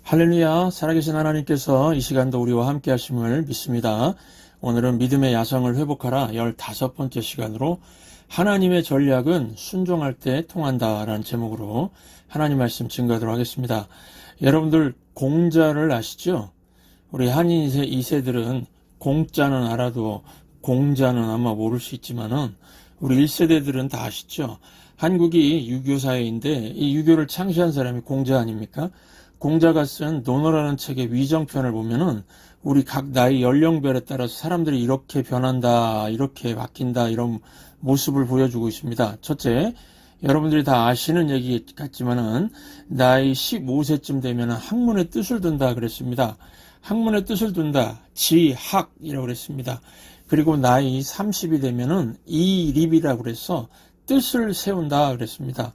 할렐루야, 살아계신 하나님께서 이 시간도 우리와 함께 하심을 믿습니다. 오늘은 믿음의 야성을 회복하라 15번째 시간으로 하나님의 전략은 순종할 때 통한다라는 제목으로 하나님 말씀 증거하도록 하겠습니다. 여러분들 공자를 아시죠? 우리 한인 2세들은 공자는 알아도 공자는 아마 모를 수 있지만은 우리 1세대들은 다 아시죠? 한국이 유교 사회인데 이 유교를 창시한 사람이 공자 아닙니까? 공자가 쓴 논어라는 책의 위정편을 보면은 우리 각 나이 연령별에 따라서 사람들이 이렇게 변한다, 이렇게 바뀐다, 이런 모습을 보여주고 있습니다. 첫째, 여러분들이 다 아시는 얘기 같지만은 나이 15세쯤 되면은 학문의 뜻을 둔다 그랬습니다. 학문의 뜻을 둔다, 지학이라고 그랬습니다. 그리고 나이 30이 되면은 이립이라고 그래서 뜻을 세운다 그랬습니다.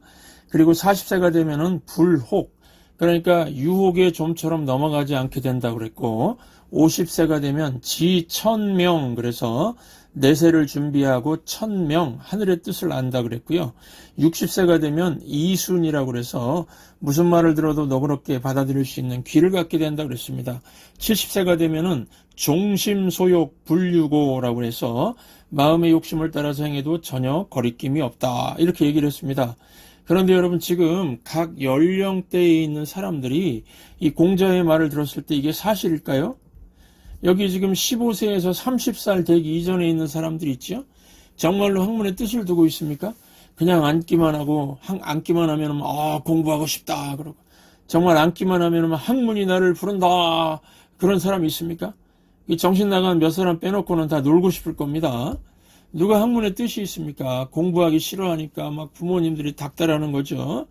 그리고 40세가 되면은 불혹, 그러니까 유혹의 좀처럼 넘어가지 않게 된다고 그랬고, 50세가 되면 지천명, 그래서 내세를 준비하고 천명, 하늘의 뜻을 안다 그랬고요. 60세가 되면 이순이라고 그래서 무슨 말을 들어도 너그럽게 받아들일 수 있는 귀를 갖게 된다 그랬습니다. 70세가 되면은 종심소욕 불유고라고 해서 마음의 욕심을 따라서 행해도 전혀 거리낌이 없다, 이렇게 얘기를 했습니다. 그런데 여러분, 지금 각 연령대에 있는 사람들이 이 공자의 말을 들었을 때 이게 사실일까요? 여기 지금 15세에서 30살 되기 이전에 있는 사람들이 있죠? 정말로 학문의 뜻을 두고 있습니까? 그냥 앉기만 하고, 앉기만 하면 공부하고 싶다 그러고, 정말 앉기만 하면 학문이 나를 부른다, 그런 사람이 있습니까? 이 정신 나간 몇 사람 빼놓고는 다 놀고 싶을 겁니다. 누가 학문의 뜻이 있습니까? 공부하기 싫어하니까 막 부모님들이 닥달하는 거죠.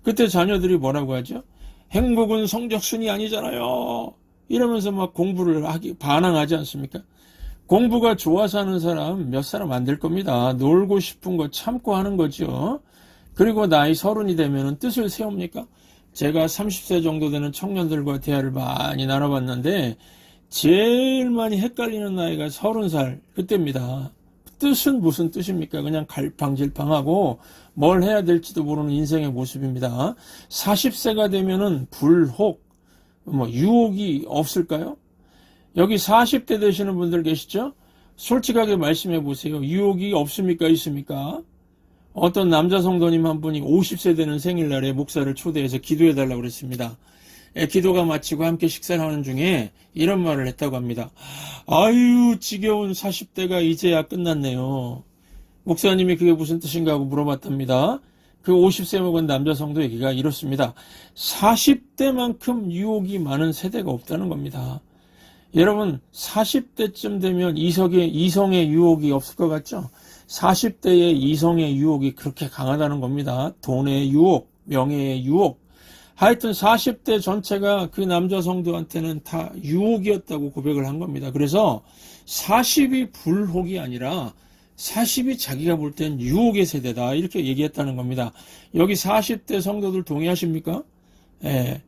그때 자녀들이 뭐라고 하죠? 행복은 성적순이 아니잖아요, 이러면서 막 공부를 반항하지 않습니까? 공부가 좋아서 하는 사람 몇 사람 안 될 겁니다. 놀고 싶은 거 참고 하는 거죠. 그리고 나이 30이 되면 뜻을 세웁니까? 제가 30세 정도 되는 청년들과 대화를 많이 나눠봤는데 제일 많이 헷갈리는 나이가 30살 그때입니다. 뜻은 무슨 뜻입니까? 그냥 갈팡질팡하고 뭘 해야 될지도 모르는 인생의 모습입니다. 40세가 되면은 불혹, 유혹이 없을까요? 여기 40대 되시는 분들 계시죠? 솔직하게 말씀해 보세요. 유혹이 없습니까? 있습니까? 어떤 남자 성도님 한 분이 50세 되는 생일날에 목사를 초대해서 기도해 달라고 그랬습니다. 기도가 마치고 함께 식사를 하는 중에 이런 말을 했다고 합니다. 아유, 지겨운 40대가 이제야 끝났네요. 목사님이 그게 무슨 뜻인가 하고 물어봤답니다. 그 50세 먹은 남자 성도 얘기가 이렇습니다. 40대만큼 유혹이 많은 세대가 없다는 겁니다. 여러분, 40대쯤 되면 이성의 유혹이 없을 것 같죠? 40대의 이성의 유혹이 그렇게 강하다는 겁니다. 돈의 유혹, 명예의 유혹. 하여튼 40대 전체가 그 남자 성도한테는 다 유혹이었다고 고백을 한 겁니다. 그래서 40이 불혹이 아니라 40이 자기가 볼 땐 유혹의 세대다, 이렇게 얘기했다는 겁니다. 여기 40대 성도들 동의하십니까? 예.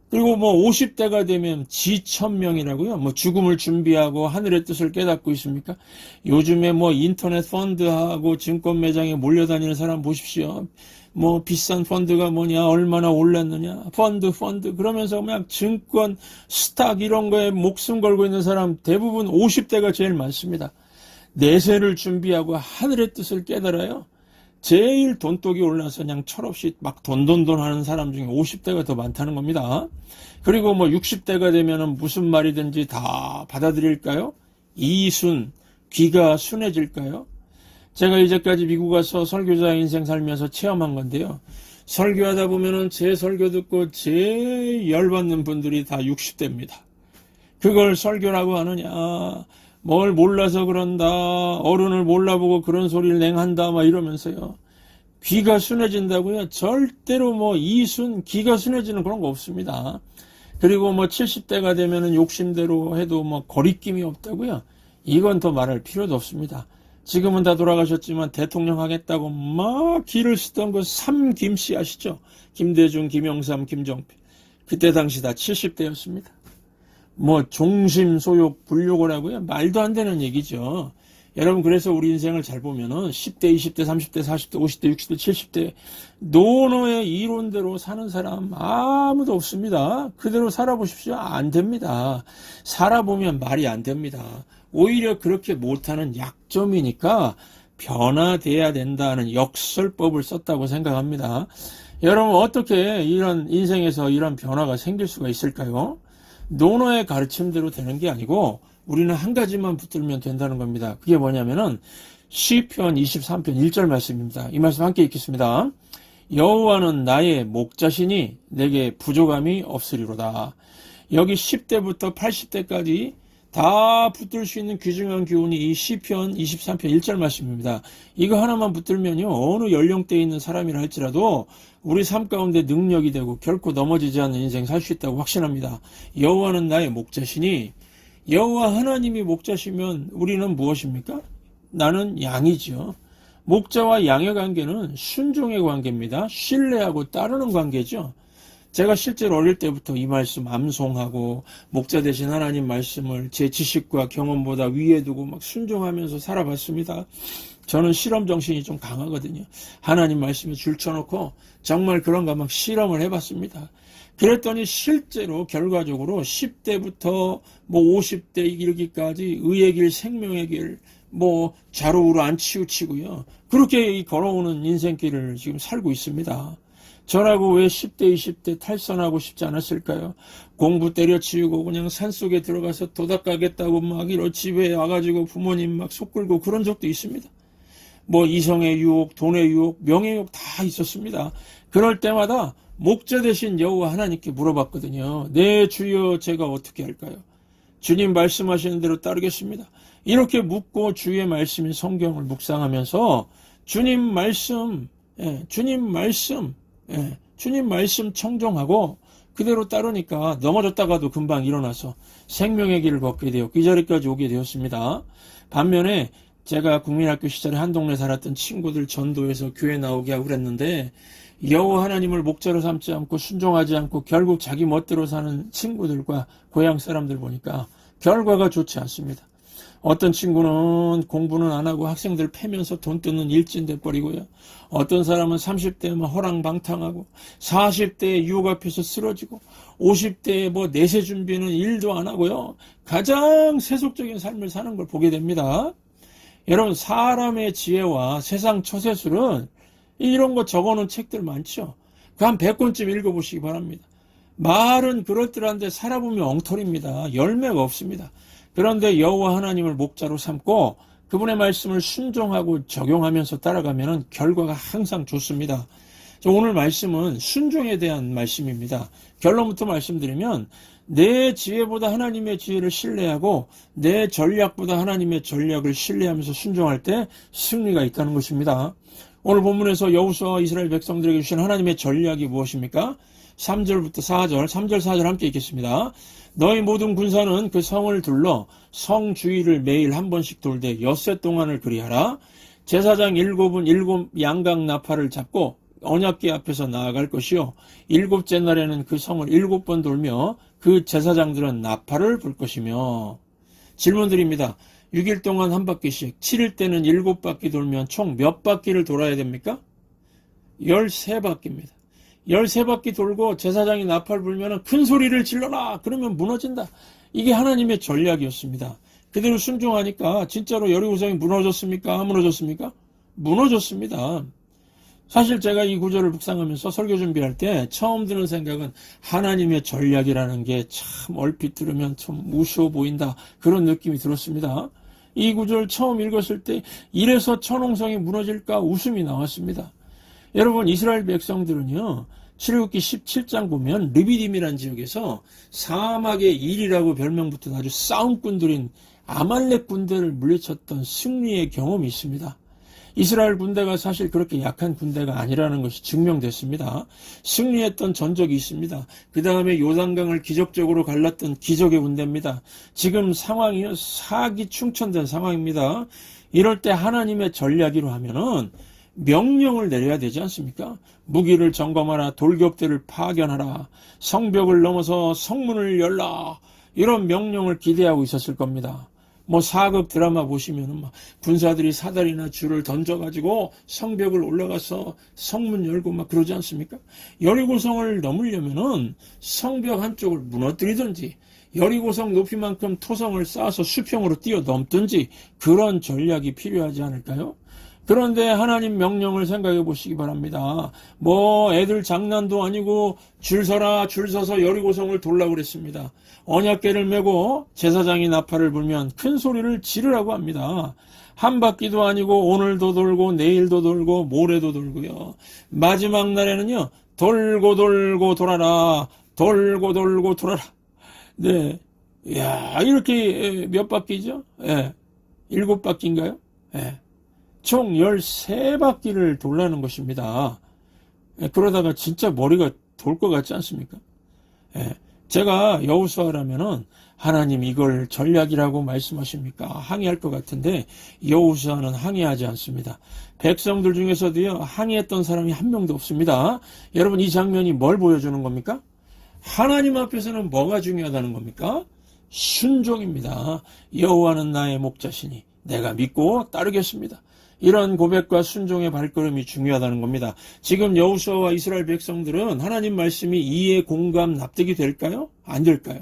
그리고 50대가 되면 지천명이라고요. 죽음을 준비하고 하늘의 뜻을 깨닫고 있습니까? 요즘에 인터넷 펀드하고 증권 매장에 몰려다니는 사람 보십시오. 비싼 펀드가 뭐냐, 얼마나 올랐느냐, 펀드, 그러면서 그냥 증권, 스탁 이런 거에 목숨 걸고 있는 사람 대부분 50대가 제일 많습니다. 내세를 준비하고 하늘의 뜻을 깨달아요. 제일 돈독이 올라서 그냥 철없이 막 돈 하는 사람 중에 50대가 더 많다는 겁니다. 그리고 60대가 되면은 무슨 말이든지 다 받아들일까요? 이순, 귀가 순해질까요? 제가 이제까지 미국 가서 설교자 인생 살면서 체험한 건데요. 설교하다 보면은 제 설교 듣고 제일 열받는 분들이 다 60대입니다. 그걸 설교라고 하느냐, 뭘 몰라서 그런다, 어른을 몰라보고 그런 소리를 냉한다, 이러면서요. 귀가 순해진다고요? 절대로 이순, 귀가 순해지는 그런 거 없습니다. 그리고 70대가 되면은 욕심대로 해도 거리낌이 없다고요? 이건 더 말할 필요도 없습니다. 지금은 다 돌아가셨지만 대통령 하겠다고 막 기를 쓰던 그 삼김씨 아시죠? 김대중, 김영삼, 김정필. 그때 당시 다 70대였습니다. 종심소욕 불유고라고요? 말도 안 되는 얘기죠. 여러분, 그래서 우리 인생을 잘 보면은 10대, 20대, 30대, 40대, 50대, 60대, 70대 노노의 이론대로 사는 사람 아무도 없습니다. 그대로 살아보십시오. 안 됩니다. 살아보면 말이 안 됩니다. 오히려 그렇게 못하는 약점이니까 변화돼야 된다는 역설법을 썼다고 생각합니다. 여러분, 어떻게 이런 인생에서 이런 변화가 생길 수가 있을까요? 노노의 가르침대로 되는 게 아니고 우리는 한 가지만 붙들면 된다는 겁니다. 그게 뭐냐면은 시편 23편 1절 말씀입니다. 이 말씀 함께 읽겠습니다. 여호와는 나의 목자시니 내게 부족함이 없으리로다. 여기 10대부터 80대까지 다 붙들 수 있는 귀중한 교훈이 이 시편 23편 1절 말씀입니다. 이거 하나만 붙들면요, 어느 연령대에 있는 사람이라 할지라도 우리 삶 가운데 능력이 되고 결코 넘어지지 않는 인생 살 수 있다고 확신합니다. 여호와는 나의 목자시니, 여호와 하나님이 목자시면 우리는 무엇입니까? 나는 양이죠. 목자와 양의 관계는 순종의 관계입니다. 신뢰하고 따르는 관계죠. 제가 실제로 어릴 때부터 이 말씀 암송하고 목자 되신 하나님 말씀을 제 지식과 경험보다 위에 두고 막 순종하면서 살아봤습니다. 저는 실험 정신이 좀 강하거든요. 하나님 말씀에 줄 쳐놓고 정말 그런가 막 실험을 해봤습니다. 그랬더니 실제로 결과적으로 10대부터 50대 이르기까지 의의 길, 생명의 길, 좌로우로 안 치우치고요. 그렇게 걸어오는 인생길을 지금 살고 있습니다. 저라고 왜 10대, 20대 탈선하고 싶지 않았을까요? 공부 때려치우고 그냥 산속에 들어가서 도닥 가겠다고 막 이런 집에 와가지고 부모님 막 속 끓고 그런 적도 있습니다. 이성의 유혹, 돈의 유혹, 명예의 유혹 다 있었습니다. 그럴 때마다 목자 되신 여호와 하나님께 물어봤거든요. 네, 주여, 제가 어떻게 할까요? 주님 말씀하시는 대로 따르겠습니다. 이렇게 묻고 주의 말씀인 성경을 묵상하면서 주님 말씀 청종하고 그대로 따르니까 넘어졌다가도 금방 일어나서 생명의 길을 걷게 되었고 이 자리까지 오게 되었습니다. 반면에 제가 국민학교 시절에 한 동네 살았던 친구들 전도해서 교회 나오게 하고 그랬는데 여호와 하나님을 목자로 삼지 않고 순종하지 않고 결국 자기 멋대로 사는 친구들과 고향 사람들 보니까 결과가 좋지 않습니다. 어떤 친구는 공부는 안 하고 학생들 패면서 돈 뜯는 일진 돼버리고요. 어떤 사람은 30대에 허랑방탕하고 40대에 유혹 앞에서 쓰러지고 50대에 내세 준비는 일도 안 하고요. 가장 세속적인 삶을 사는 걸 보게 됩니다. 여러분, 사람의 지혜와 세상 처세술은 이런 거 적어놓은 책들 많죠. 그 한 100권쯤 읽어보시기 바랍니다. 말은 그럴듯한데 살아보면 엉터리입니다. 열매가 없습니다. 그런데 여호와 하나님을 목자로 삼고 그분의 말씀을 순종하고 적용하면서 따라가면 결과가 항상 좋습니다. 오늘 말씀은 순종에 대한 말씀입니다. 결론부터 말씀드리면 내 지혜보다 하나님의 지혜를 신뢰하고 내 전략보다 하나님의 전략을 신뢰하면서 순종할 때 승리가 있다는 것입니다. 오늘 본문에서 여호수아와 이스라엘 백성들에게 주신 하나님의 전략이 무엇입니까? 3절부터 4절, 3절 4절 함께 읽겠습니다. 너희 모든 군사는 그 성을 둘러 성 주위를 매일 한 번씩 돌되 엿새 동안을 그리하라. 제사장 7은 7 양각 나팔을 잡고 언약궤 앞에서 나아갈 것이요 7째 날에는 그 성을 7번 돌며 그 제사장들은 나팔을 불 것이며. 질문 드립니다. 6일 동안 한 바퀴씩 7일 때는 7바퀴 돌면 총 몇 바퀴를 돌아야 됩니까? 13바퀴입니다. 13바퀴 돌고 제사장이 나팔 불면 큰 소리를 질러라! 그러면 무너진다. 이게 하나님의 전략이었습니다. 그대로 순종하니까 진짜로 여리고성이 무너졌습니까? 안 무너졌습니까? 무너졌습니다. 사실 제가 이 구절을 묵상하면서 설교 준비할 때 처음 드는 생각은 하나님의 전략이라는 게 참 얼핏 들으면 좀 우스워 보인다. 그런 느낌이 들었습니다. 이 구절 처음 읽었을 때 이래서 천홍성이 무너질까 웃음이 나왔습니다. 여러분, 이스라엘 백성들은요, 출애굽기 17장 보면 르비딤이라는 지역에서 사막의 일이라고 별명 붙은 아주 싸움꾼들인 아말렉 군대를 물리쳤던 승리의 경험이 있습니다. 이스라엘 군대가 사실 그렇게 약한 군대가 아니라는 것이 증명됐습니다. 승리했던 전적이 있습니다. 그 다음에 요단강을 기적적으로 갈랐던 기적의 군대입니다. 지금 상황이요, 사기충천된 상황입니다. 이럴 때 하나님의 전략이로 하면은 명령을 내려야 되지 않습니까? 무기를 점검하라, 돌격대를 파견하라, 성벽을 넘어서 성문을 열라, 이런 명령을 기대하고 있었을 겁니다. 뭐 사극 드라마 보시면은 막 군사들이 사다리나 줄을 던져가지고 성벽을 올라가서 성문 열고 막 그러지 않습니까? 여리고성을 넘으려면은 성벽 한쪽을 무너뜨리든지 여리고성 높이만큼 토성을 쌓아서 수평으로 뛰어넘든지 그런 전략이 필요하지 않을까요? 그런데 하나님 명령을 생각해 보시기 바랍니다. 뭐 애들 장난도 아니고 줄 서라 줄 서서 여리고성을 돌라고 그랬습니다. 언약궤를 메고 제사장이 나팔을 불면 큰 소리를 지르라고 합니다. 한 바퀴도 아니고 오늘도 돌고 내일도 돌고 모레도 돌고요. 마지막 날에는요. 돌고 돌고 돌아라. 돌고 돌고 돌아라. 네. 야, 이렇게 몇 바퀴죠? 예. 7바퀴인가요? 예. 총 13바퀴를 돌라는 것입니다. 예, 그러다가 진짜 머리가 돌 것 같지 않습니까? 예, 제가 여호수아라면은 하나님 이걸 전략이라고 말씀하십니까? 항의할 것 같은데 여호수아는 항의하지 않습니다. 백성들 중에서도요 항의했던 사람이 한 명도 없습니다. 여러분 이 장면이 뭘 보여주는 겁니까? 하나님 앞에서는 뭐가 중요하다는 겁니까? 순종입니다. 여호와는 나의 목자시니 내가 믿고 따르겠습니다. 이런 고백과 순종의 발걸음이 중요하다는 겁니다. 지금 여호수아와 이스라엘 백성들은 하나님 말씀이 이해, 공감, 납득이 될까요? 안 될까요?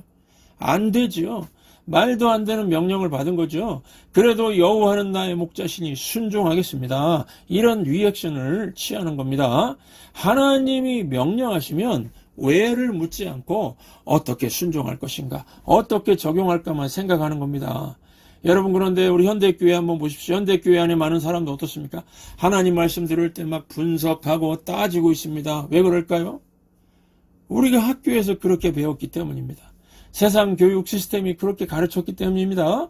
안 되죠. 말도 안 되는 명령을 받은 거죠. 그래도 여호와는 나의 목자시니 순종하겠습니다. 이런 리액션을 취하는 겁니다. 하나님이 명령하시면 왜를 묻지 않고 어떻게 순종할 것인가, 어떻게 적용할까만 생각하는 겁니다. 여러분 그런데 우리 현대교회 한번 보십시오. 현대교회 안에 많은 사람도 어떻습니까? 하나님 말씀 들을 때 막 분석하고 따지고 있습니다. 왜 그럴까요? 우리가 학교에서 그렇게 배웠기 때문입니다. 세상 교육 시스템이 그렇게 가르쳤기 때문입니다.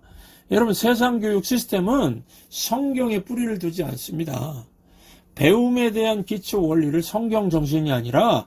여러분 세상 교육 시스템은 성경에 뿌리를 두지 않습니다. 배움에 대한 기초 원리를 성경 정신이 아니라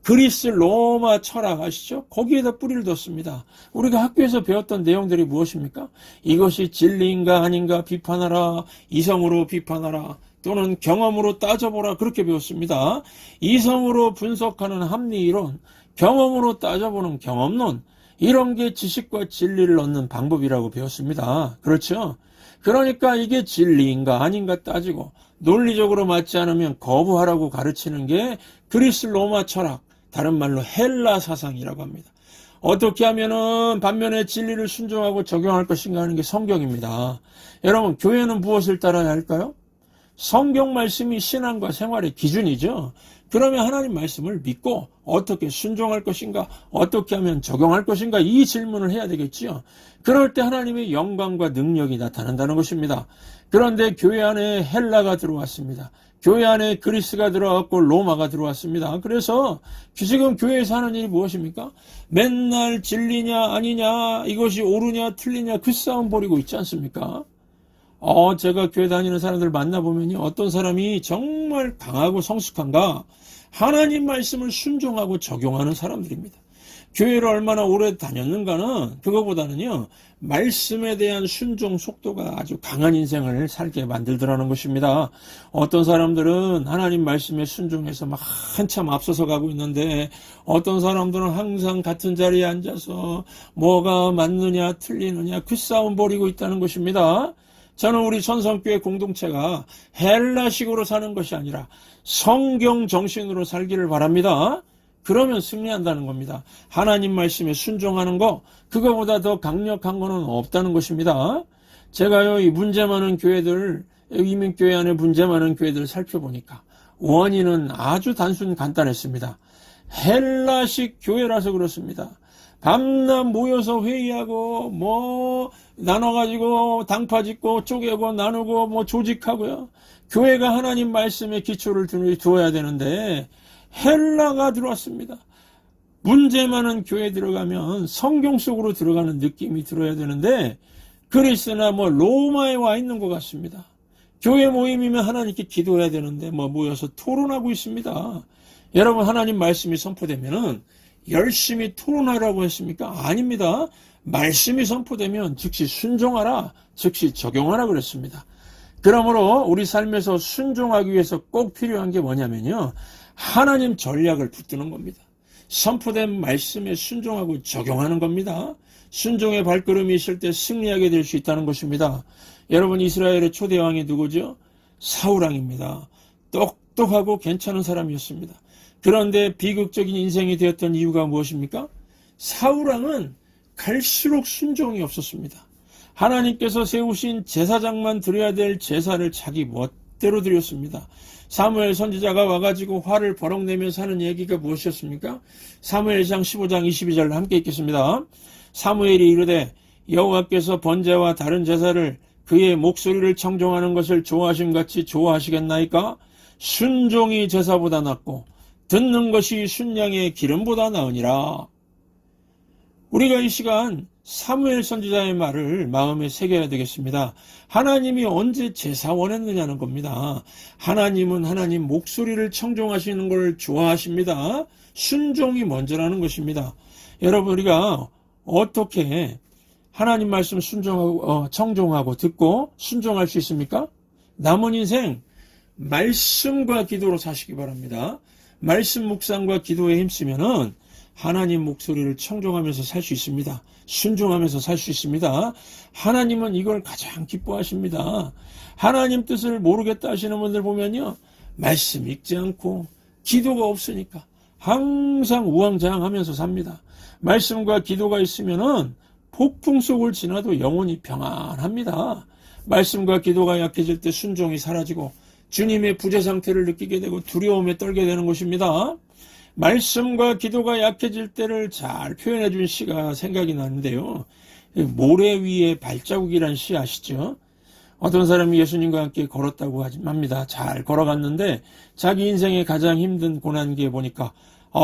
그리스 로마 철학 아시죠? 거기에다 뿌리를 뒀습니다. 우리가 학교에서 배웠던 내용들이 무엇입니까? 이것이 진리인가 아닌가 비판하라, 이성으로 비판하라, 또는 경험으로 따져보라 그렇게 배웠습니다. 이성으로 분석하는 합리이론, 경험으로 따져보는 경험론, 이런 게 지식과 진리를 얻는 방법이라고 배웠습니다. 그렇죠? 그러니까 이게 진리인가 아닌가 따지고 논리적으로 맞지 않으면 거부하라고 가르치는 게 그리스 로마 철학, 다른 말로 헬라 사상이라고 합니다. 어떻게 하면은 반면에 진리를 순종하고 적용할 것인가 하는 게 성경입니다. 여러분 교회는 무엇을 따라야 할까요? 성경 말씀이 신앙과 생활의 기준이죠. 그러면 하나님 말씀을 믿고 어떻게 순종할 것인가, 어떻게 하면 적용할 것인가 이 질문을 해야 되겠지요. 그럴 때 하나님의 영광과 능력이 나타난다는 것입니다. 그런데 교회 안에 헬라가 들어왔습니다. 교회 안에 그리스가 들어왔고 로마가 들어왔습니다. 그래서 지금 교회에서 하는 일이 무엇입니까? 맨날 진리냐 아니냐, 이것이 옳으냐 틀리냐 그 싸움 벌이고 있지 않습니까? 제가 교회 다니는 사람들 만나보면요. 어떤 사람이 정말 강하고 성숙한가? 하나님 말씀을 순종하고 적용하는 사람들입니다. 교회를 얼마나 오래 다녔는가는 그거보다는요. 말씀에 대한 순종 속도가 아주 강한 인생을 살게 만들더라는 것입니다. 어떤 사람들은 하나님 말씀에 순종해서 막 한참 앞서서 가고 있는데 어떤 사람들은 항상 같은 자리에 앉아서 뭐가 맞느냐 틀리느냐 그 싸움 벌이고 있다는 것입니다. 저는 우리 천성교회 공동체가 헬라식으로 사는 것이 아니라 성경 정신으로 살기를 바랍니다. 그러면 승리한다는 겁니다. 하나님 말씀에 순종하는 거, 그거보다 더 강력한 거는 없다는 것입니다. 제가요, 이 문제 많은 교회들, 이민교회 안에 문제 많은 교회들을 살펴보니까 원인은 아주 간단했습니다. 헬라식 교회라서 그렇습니다. 밤낮 모여서 회의하고 나눠가지고 당파 짓고 쪼개고 나누고 조직하고요. 교회가 하나님 말씀에 기초를 두어야 되는데 헬라가 들어왔습니다. 문제 많은 교회 들어가면 성경 속으로 들어가는 느낌이 들어야 되는데 그리스나 로마에 와 있는 것 같습니다. 교회 모임이면 하나님께 기도해야 되는데 모여서 토론하고 있습니다. 여러분 하나님 말씀이 선포되면은 열심히 토론하라고 했습니까? 아닙니다. 말씀이 선포되면 즉시 순종하라, 즉시 적용하라 그랬습니다. 그러므로 우리 삶에서 순종하기 위해서 꼭 필요한 게 뭐냐면요. 하나님 전략을 붙드는 겁니다. 선포된 말씀에 순종하고 적용하는 겁니다. 순종의 발걸음이 있을 때 승리하게 될 수 있다는 것입니다. 여러분, 이스라엘의 초대 왕이 누구죠? 사울왕입니다. 똑똑하고 괜찮은 사람이었습니다. 그런데 비극적인 인생이 되었던 이유가 무엇입니까? 사울왕은 갈수록 순종이 없었습니다. 하나님께서 세우신 제사장만 드려야 될 제사를 자기 멋대로 드렸습니다. 사무엘 선지자가 와가지고 화를 버럭내면서 하는 얘기가 무엇이었습니까? 사무엘상 15장 22절 함께 읽겠습니다. 사무엘이 이르되 여호와께서 번제와 다른 제사를 그의 목소리를 청종하는 것을 좋아하심같이 좋아하시겠나이까? 순종이 제사보다 낫고 듣는 것이 순양의 기름보다 나으니라. 우리가 이 시간 사무엘 선지자의 말을 마음에 새겨야 되겠습니다. 하나님이 언제 제사 원했느냐는 겁니다. 하나님은 하나님 목소리를 청종하시는 걸 좋아하십니다. 순종이 먼저라는 것입니다. 여러분, 우리가 어떻게 하나님 말씀 청종하고 듣고 순종할 수 있습니까? 남은 인생 말씀과 기도로 사시기 바랍니다. 말씀 묵상과 기도에 힘쓰면은 하나님 목소리를 청종하면서 살 수 있습니다. 순종하면서 살 수 있습니다. 하나님은 이걸 가장 기뻐하십니다. 하나님 뜻을 모르겠다 하시는 분들 보면요, 말씀 읽지 않고 기도가 없으니까 항상 우왕좌왕하면서 삽니다. 말씀과 기도가 있으면은 폭풍 속을 지나도 영혼이 평안합니다. 말씀과 기도가 약해질 때 순종이 사라지고 주님의 부재 상태를 느끼게 되고 두려움에 떨게 되는 것입니다. 말씀과 기도가 약해질 때를 잘 표현해 준 시가 생각이 나는데요. 모래 위에 발자국이란 시 아시죠? 어떤 사람이 예수님과 함께 걸었다고 합니다. 잘 걸어갔는데 자기 인생의 가장 힘든 고난기에 보니까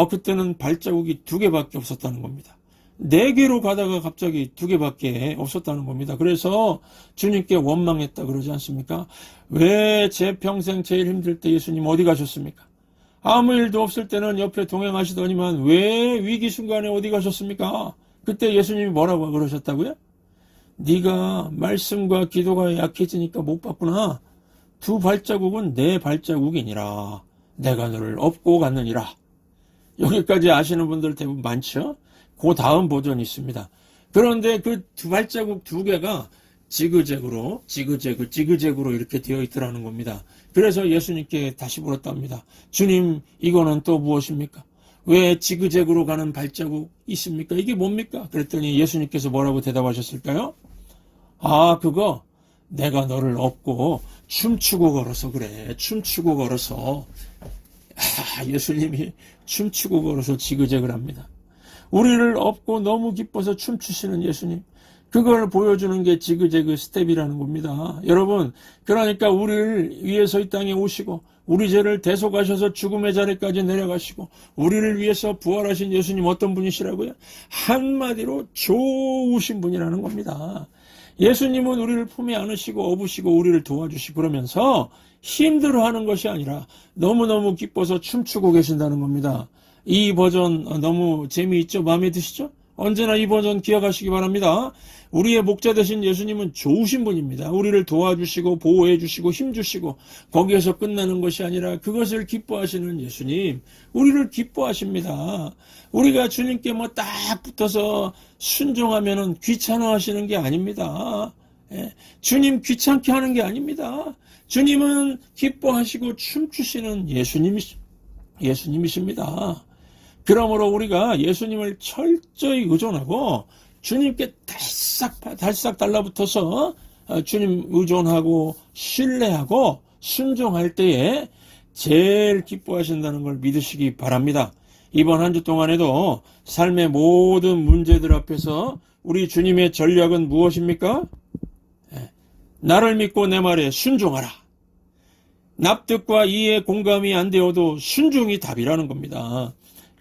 그때는 발자국이 2개밖에 없었다는 겁니다. 4개로 가다가 갑자기 2개밖에 없었다는 겁니다. 그래서 주님께 원망했다 그러지 않습니까? 왜 제 평생 제일 힘들 때 예수님 어디 가셨습니까? 아무 일도 없을 때는 옆에 동행하시더니만 왜 위기 순간에 어디 가셨습니까? 그때 예수님이 뭐라고 그러셨다고요? 네가 말씀과 기도가 약해지니까 못 봤구나. 2 발자국은 내 발자국이니라. 내가 너를 업고 갔느니라. 여기까지 아시는 분들 대부분 많죠? 그 다음 버전이 있습니다. 그런데 그 2 발자국 2개가 지그재그로 이렇게 되어 있더라는 겁니다. 그래서 예수님께 다시 물었답니다. 주님, 이거는 또 무엇입니까? 왜 지그재그로 가는 발자국 있습니까? 이게 뭡니까? 그랬더니 예수님께서 뭐라고 대답하셨을까요? 그거 내가 너를 업고 춤추고 걸어서 그래. 춤추고 걸어서. 예수님이 춤추고 걸어서 지그재그랍니다. 우리를 업고 너무 기뻐서 춤추시는 예수님. 그걸 보여주는 게 지그재그 스텝이라는 겁니다. 여러분, 그러니까 우리를 위해서 이 땅에 오시고 우리 죄를 대속하셔서 죽음의 자리까지 내려가시고 우리를 위해서 부활하신 예수님 어떤 분이시라고요? 한마디로 좋으신 분이라는 겁니다. 예수님은 우리를 품에 안으시고 업으시고 우리를 도와주시고 그러면서 힘들어하는 것이 아니라 너무너무 기뻐서 춤추고 계신다는 겁니다. 이 버전 너무 재미있죠? 마음에 드시죠? 언제나 이 버전 기억하시기 바랍니다. 우리의 목자 되신 예수님은 좋으신 분입니다. 우리를 도와주시고 보호해 주시고 힘주시고 거기에서 끝나는 것이 아니라 그것을 기뻐하시는 예수님, 우리를 기뻐하십니다. 우리가 주님께 딱 붙어서 순종하면은 귀찮아하시는 게 아닙니다. 주님 귀찮게 하는 게 아닙니다. 주님은 기뻐하시고 춤추시는 예수님이십니다. 그러므로 우리가 예수님을 철저히 의존하고 주님께 달싹 달라붙어서 주님 의존하고 신뢰하고 순종할 때에 제일 기뻐하신다는 걸 믿으시기 바랍니다. 이번 한 주 동안에도 삶의 모든 문제들 앞에서 우리 주님의 전략은 무엇입니까? 나를 믿고 내 말에 순종하라. 납득과 이해 공감이 안 되어도 순종이 답이라는 겁니다.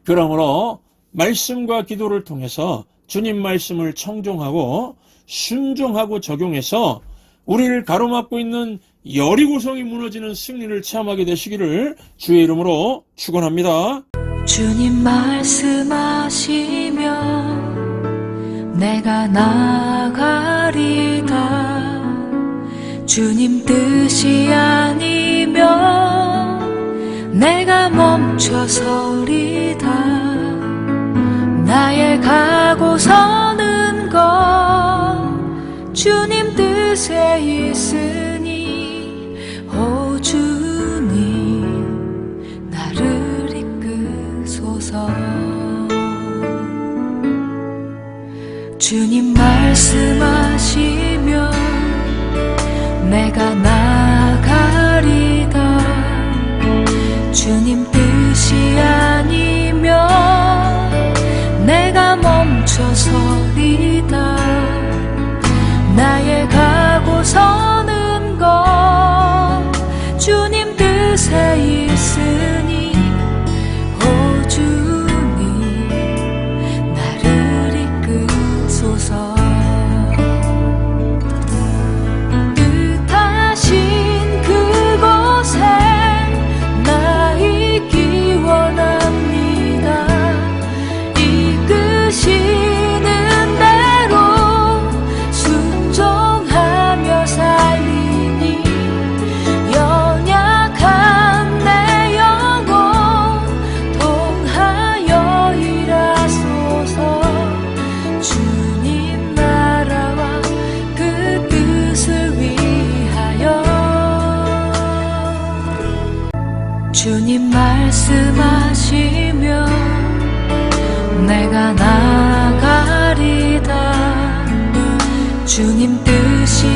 그러므로 말씀과 기도를 통해서 주님 말씀을 청종하고 순종하고 적용해서 우리를 가로막고 있는 여리고성이 무너지는 승리를 체험하게 되시기를 주의 이름으로 축원합니다. 주님 말씀하시면 내가 나가리다. 주님 뜻이 아니면 내가 멈춰서리다. 나의 가고 서는 것 뜻에 있으니 오 주님 나를 이끄소서. 주님 말씀하시면 내가 나가리다. 주님 뜻이 아니면 내가 멈춰서리다. 나의 가고 서는 것 주님 뜻에 있으니 오 주님 나를 이끄소서. 뜻하신 그곳에 나 있기 원합니다. 이끄시는 대로 순종하며 살리니 연약한 내 영혼 통하여 일하소서. 주님 나라와 그 뜻을 위하여. 주님 말씀하시면 내가 나가리다. 주님 뜻이